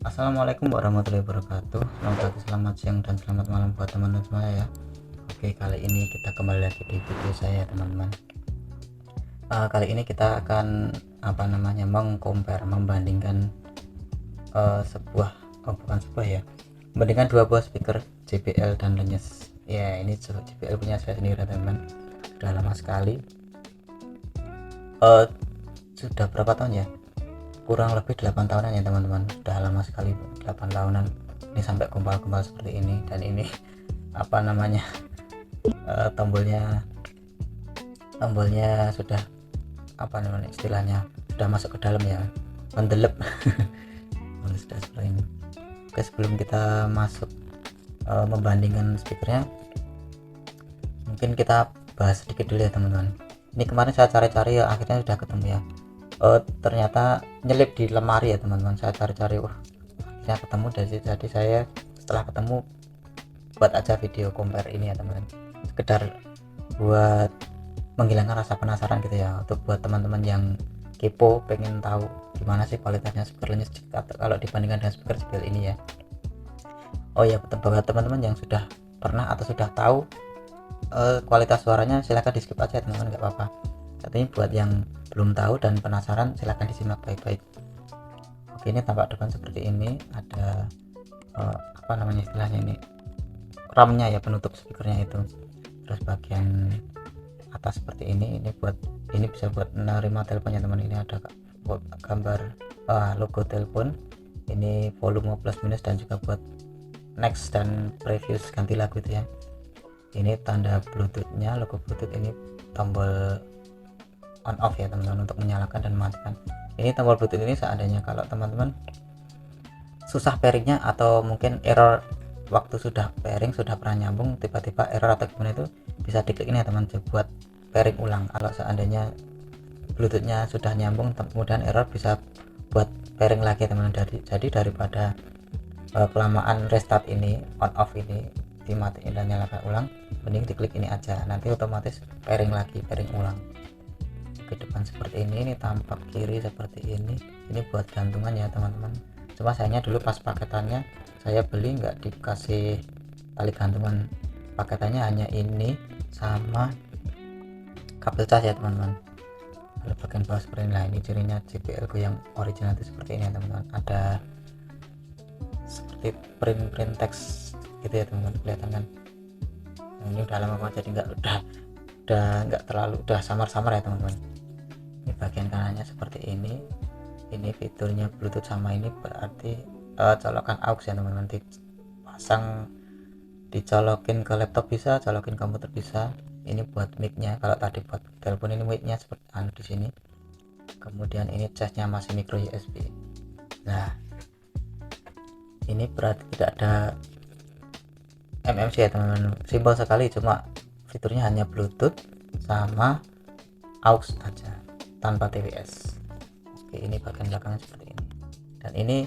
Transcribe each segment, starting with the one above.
Assalamualaikum warahmatullahi wabarakatuh. Selamat pagi, selamat siang, dan selamat malam buat teman-teman semua ya. Oke, kali ini kita kembali lagi di video saya teman-teman. Kali ini kita akan membandingkan sebuah bukan sebuah ya, membandingkan dua buah speaker JBL dan Lenyes. Ya, ini JBL punya saya sendiri teman-teman. Sudah lama sekali. Sudah berapa tahun ya? Kurang lebih 8 tahunan ya teman-teman. Sudah lama sekali, 8 tahunan. Ini sampai gumpal-gumpal seperti ini, dan ini tombolnya sudah istilahnya sudah masuk ke dalam ya, mendelep. Sudah seperti ini. Oke, sebelum kita masuk membandingkan speakernya, mungkin kita bahas sedikit dulu ya teman-teman. Ini kemarin saya cari-cari ya, akhirnya sudah ketemu ya. Ternyata nyelip di lemari ya teman-teman. Saya cari-cari, akhirnya ketemu. Jadi saya setelah ketemu buat aja video compare ini ya teman-teman, sekedar buat menghilangkan rasa penasaran gitu ya, untuk buat teman-teman yang kepo pengen tahu gimana sih kualitasnya speaker Lenyes kalau dibandingkan dengan speaker JBL ini ya. Oh ya, buat teman-teman yang sudah pernah atau sudah tahu kualitas suaranya, silahkan di skip aja teman-teman, nggak apa-apa. Tapi buat yang belum tahu dan penasaran, silahkan disimak baik-baik. Oke, ini tampak depan seperti ini. Ada istilahnya ini, RAM-nya ya, penutup speakernya itu. Terus bagian atas seperti ini bisa buat menerima teleponnya teman. Ini ada gambar logo telepon, ini volume plus minus, dan juga buat next dan previous ganti lagu itu ya. Ini tanda bluetoothnya, logo bluetooth. Ini tombol on off ya teman-teman, untuk menyalakan dan mematikan. Ini tombol bluetooth ini seandainya kalau teman-teman susah pairingnya, atau mungkin error waktu sudah pairing, sudah pernah nyambung tiba-tiba error atau gimana, itu bisa diklik ini ya teman, buat pairing ulang. Kalau seandainya bluetoothnya sudah nyambung kemudian error, bisa buat pairing lagi teman. Jadi daripada kelamaan restart ini, on off ini dimatiin dan nyalakan ulang, mending diklik ini aja, nanti otomatis pairing lagi, pairing ulang. Ke depan seperti ini tampak kiri seperti ini buat gantungan ya teman-teman. Cuma sayangnya dulu pas paketannya saya beli nggak dikasih tali gantungan, paketannya hanya ini sama kabel cas ya teman-teman. Kalau bagian bawah seperti ini, lah ini cirinya JBL yang original itu seperti ini ya teman-teman. Ada seperti print teks gitu ya teman-teman, kelihatan kan. Nah, ini udah lama banget, jadi udah nggak samar-samar ya teman-teman. Ini bagian kanannya seperti ini fiturnya Bluetooth, sama ini berarti colokan aux ya teman-teman. Dicolokin ke laptop bisa, colokin komputer bisa. Ini buat mic-nya, kalau tadi buat telepon ini mic-nya seperti di sini. Kemudian ini casnya masih micro USB. Nah, ini berarti tidak ada MMC ya teman-teman, simpel sekali, cuma fiturnya hanya Bluetooth sama aux aja tanpa TWS. Oke, ini bagian belakangnya seperti ini, dan ini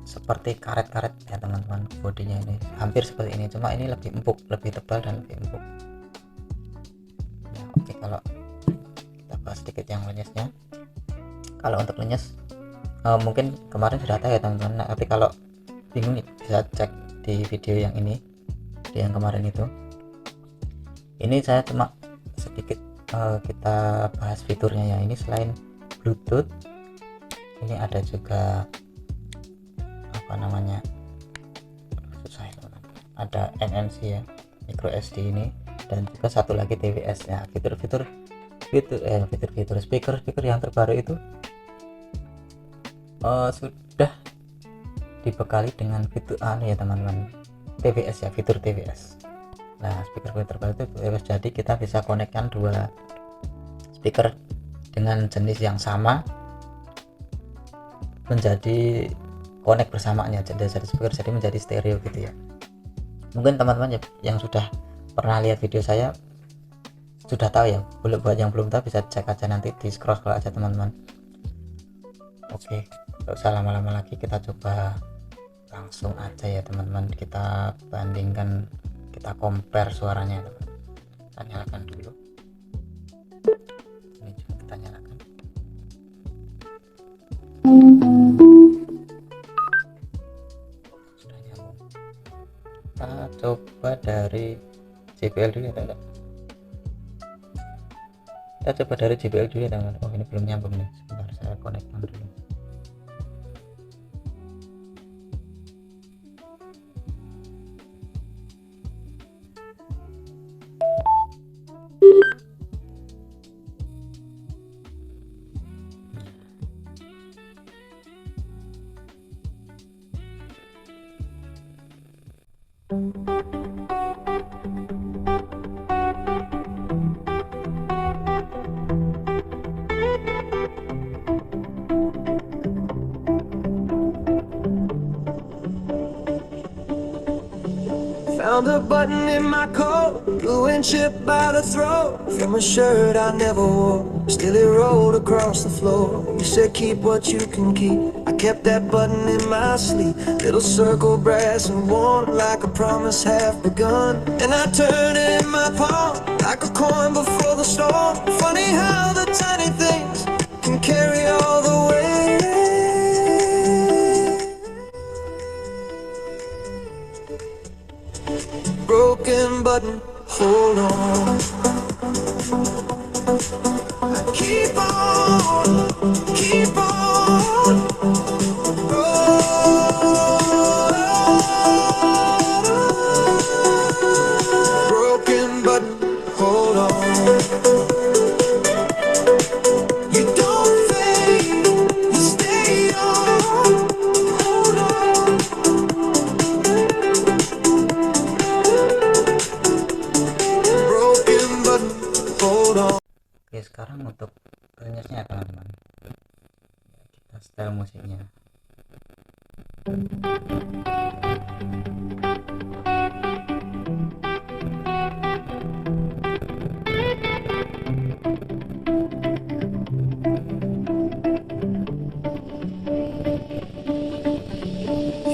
seperti karet-karet ya teman-teman. Bodinya ini hampir seperti ini, cuma ini lebih empuk, lebih tebal dan lebih empuk. Nah, oke, kalau kita bahas sedikit yang Lenyesnya. Kalau untuk Lenyes mungkin kemarin sudah tahu ya teman-teman. Nah, tapi kalau bingung bisa cek di video yang ini, yang kemarin itu. Ini saya cuma sedikit kita bahas fiturnya ya. Ini selain Bluetooth, ini ada juga susah ya, ada NFC ya, micro SD ini, dan juga satu lagi TWS ya. Fitur speaker yang terbaru itu sudah dibekali dengan fitur ya teman-teman, TWS ya, fitur TWS. Nah, speaker terbaru itu TWS, jadi kita bisa konekkan dua speaker dengan jenis yang sama menjadi connect bersamanya, jadi satu speaker jadi menjadi stereo gitu ya. Mungkin teman-teman yang sudah pernah lihat video saya sudah tahu ya. Buat yang belum tahu bisa cek aja, nanti di scroll aja teman-teman. Oke, nggak usah lama-lama lagi, kita coba langsung aja ya teman-teman, kita bandingkan, kita compare suaranya teman. Kita nyalakan dulu, ini juga kita nyalakan. coba dari JBL dulu ya teman-teman. Kita coba dari JBL dulu ya teman-teman. Oh ini belum nyambung nih, sebentar saya connect dulu. Found a button in my coat, blue and chipped by the throat, from a shirt I never wore. Still it rolled across the floor. You said keep what you can keep. I kept that button in my sleeve, little circle brass and worn like a promise half begun. And I turned it in my palm like a coin before the storm. Funny how the tiny things can carry all the weight. Broken button, hold on. I keep on, keep on. Broken button, hold on. You don't fade, you stay on. Hold on. Broken button, hold on. Oke, sekarang untuk ternyata teman-teman, kita setel musiknya.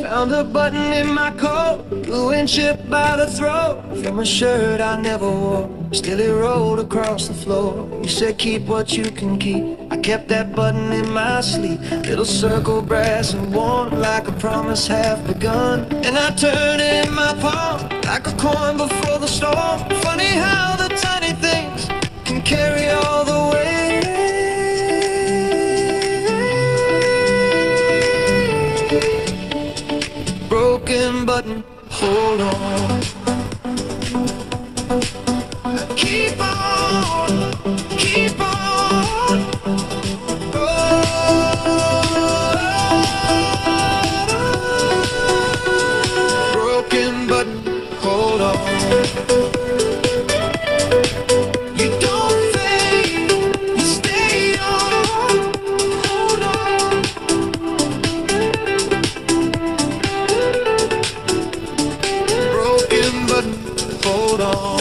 Found a button in my coat, blue and chipped by the throat, from a shirt I never wore. Still it rolled across the floor. You said keep what you can keep. I kept that button in my sleeve, little circle brass and worn like a promise half begun. And I turned it in my palm like a coin before the storm. Funny how the tiny things can carry all the weight. Broken button, hold on. Keep on, keep on. Broken button, hold on. You don't fade, you stay on. Hold on. Broken button, hold on.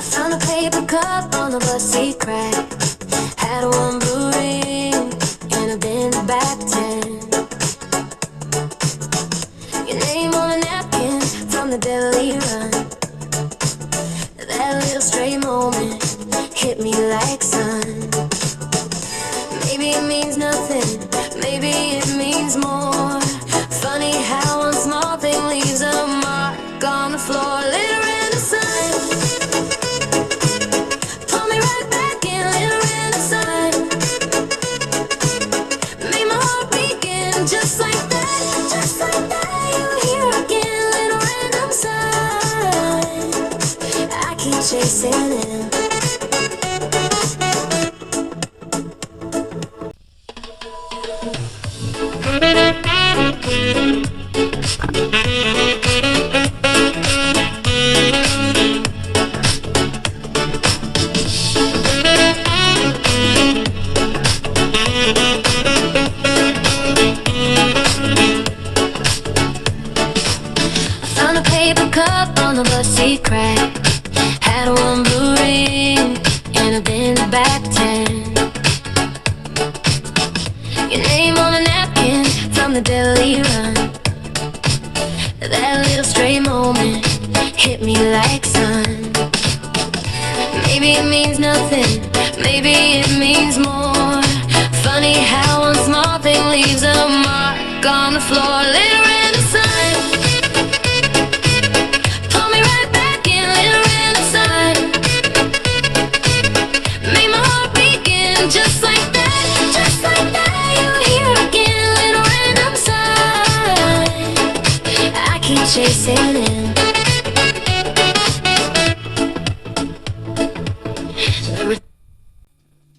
Found a paper cup on the bus seat crack. Had one blue ring and a bent back 10. Your name on a napkin from the deli run. That little stray moment hit me like sun. Maybe it means nothing, maybe it means more. Funny how one small thing leaves a mark on the floor. Little random sign, pull me right back in. Little random sign, made my heart begin just like that, just like that. You were here again. Little random sign, I keep chasing it. Found a paper cup on the bus seat crack. Had one blue ring and I've been back 10. Your name on a napkin from the deli run. That little stray moment hit me like sun. Maybe it means nothing, maybe it means more. Funny how one small thing leaves a mark on the floor. Little random sun, pull me right back in. Little random sun, made my heart begin just like that, just like that. You were here again. Little random sun, I keep chasing in.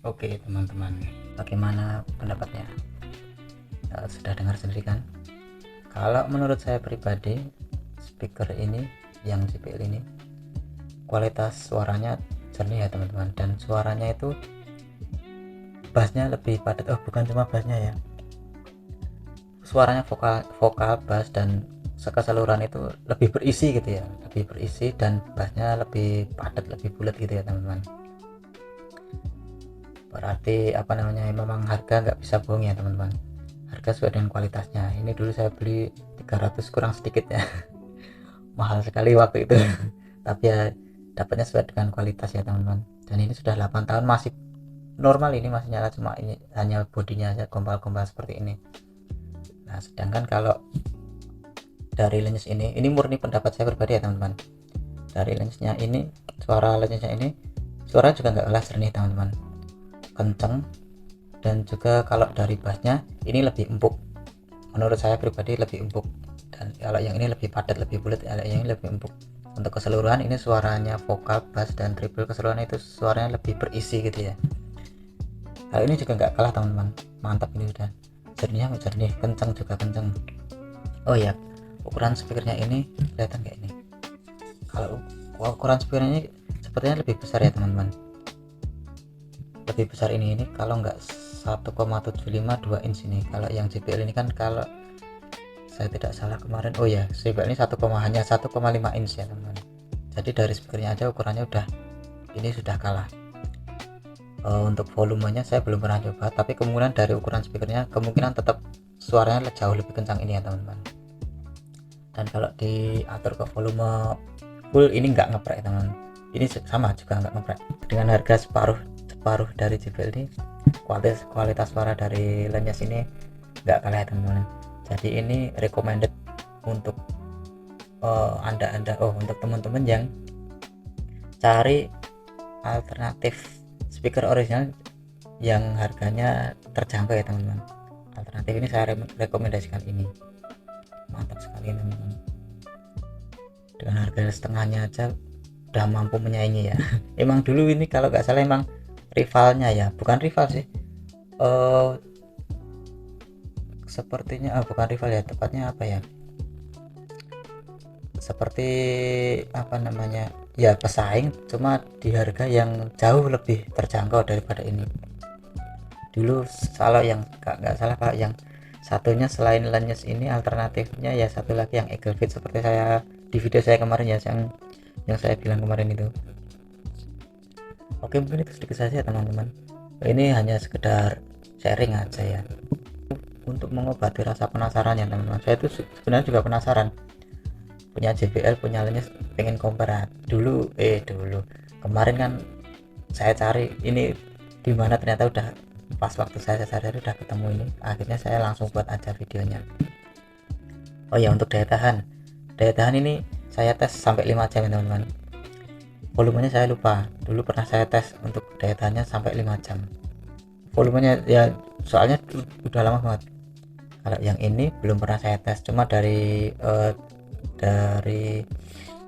Oke teman-teman, bagaimana pendapatnya? Sudah dengar sendiri kan? Kalau menurut saya pribadi, speaker ini yang JBL ini kualitas suaranya jernih ya teman-teman, dan suaranya itu bassnya lebih padat. Oh, bukan cuma bassnya ya, suaranya vokal bass dan keseluruhan itu lebih berisi gitu ya, lebih berisi, dan bassnya lebih padat, lebih bulat gitu ya teman-teman. Berarti apa namanya, memang harga nggak bisa bohong ya teman-teman, harga sesuai dengan kualitasnya. Ini dulu saya beli 300 kurang sedikit ya mahal sekali waktu itu tapi ya dapatnya sesuai dengan kualitas ya teman-teman. Dan ini sudah 8 tahun masih normal, ini masih nyala, cuma ini hanya bodinya aja gombal-gombal seperti ini. Nah sedangkan kalau dari Lens ini murni pendapat saya pribadi ya teman-teman, dari Lensnya ini, suara Lensnya ini suara juga nggak kalah jernih teman-teman, kenceng. Dan juga kalau dari bassnya ini lebih empuk, menurut saya pribadi lebih empuk, dan kalau yang ini lebih padat, lebih bulat, kalau yang ini lebih empuk. Untuk keseluruhan ini suaranya vokal, bass, dan treble keseluruhan itu suaranya lebih berisi gitu ya. Kalau ini juga nggak kalah teman-teman, mantap. Ini udah jernihnya jernih, kenceng juga kenceng. Oh ya, ukuran speakernya ini kelihatan kayak ini. Kalau ukuran speakernya ini sepertinya lebih besar ya teman-teman, lebih besar ini kalau nggak 1,75 2 inch ini. Kalau yang JBL ini kan, kalau saya tidak salah kemarin, oh ya, JBL ini hanya 1,5 inch ya teman-teman. Jadi dari speakernya aja ukurannya ini sudah kalah. Untuk volumenya saya belum pernah coba, tapi kemungkinan dari ukuran speakernya kemungkinan tetap suaranya jauh lebih kencang ini ya teman-teman. Dan kalau diatur ke volume full ini nggak ngeprek teman-teman, ini sama juga nggak ngeprek. Dengan harga separuh dari JBL ini, kualitas suara dari Lens ini nggak kalah ya teman-teman. Jadi ini recommended untuk untuk teman-teman yang cari alternatif speaker original yang harganya terjangkau ya teman-teman. Alternatif ini saya rekomendasikan ini, mantap sekali teman-teman. Dengan harga setengahnya aja udah mampu menyaingi ya. Emang dulu ini kalau nggak salah emang rivalnya ya, bukan rival sih, sepertinya bukan rival ya, tepatnya apa ya, seperti apa namanya ya, pesaing, cuma di harga yang jauh lebih terjangkau daripada ini. Dulu kalau yang nggak salah, kalau yang satunya selain Lens ini alternatifnya ya satu lagi yang Eaglefit, seperti saya di video saya kemarin ya, yang saya bilang kemarin itu. Oke, mungkin itu sedikit saja teman-teman, ini hanya sekedar sharing aja ya, untuk mengobati rasa penasaran ya teman-teman. Saya itu sebenarnya juga penasaran, punya JBL, punya Lens, pengen compare dulu kemarin kan saya cari ini di mana, ternyata udah pas waktu saya cari udah ketemu ini. Akhirnya saya langsung buat aja videonya. Oh ya, untuk daya tahan ini saya tes sampai 5 jam ya teman-teman. Volumenya saya lupa, dulu pernah saya tes untuk daya tahannya sampai 5 jam volumenya ya, soalnya udah lama banget. Kalau yang ini belum pernah saya tes, cuma dari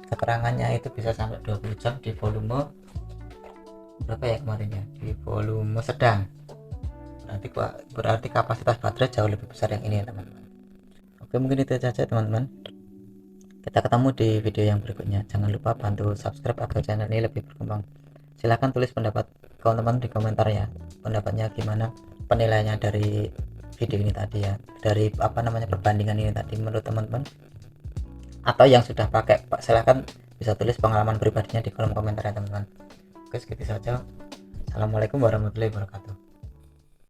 keterangannya itu bisa sampai 20 jam di volume berapa ya kemarin ya, di volume sedang. Berarti kapasitas baterai jauh lebih besar yang ini ya teman-teman. Oke, mungkin itu saja teman-teman, kita ketemu di video yang berikutnya. Jangan lupa bantu subscribe agar channel ini lebih berkembang. Silahkan tulis pendapat teman-teman di komentar ya, pendapatnya gimana, penilaiannya dari video ini tadi ya, dari perbandingan ini tadi menurut teman-teman, atau yang sudah pakai silahkan bisa tulis pengalaman pribadinya di kolom komentar ya teman-teman. Oke, segitu saja, Assalamualaikum warahmatullahi wabarakatuh.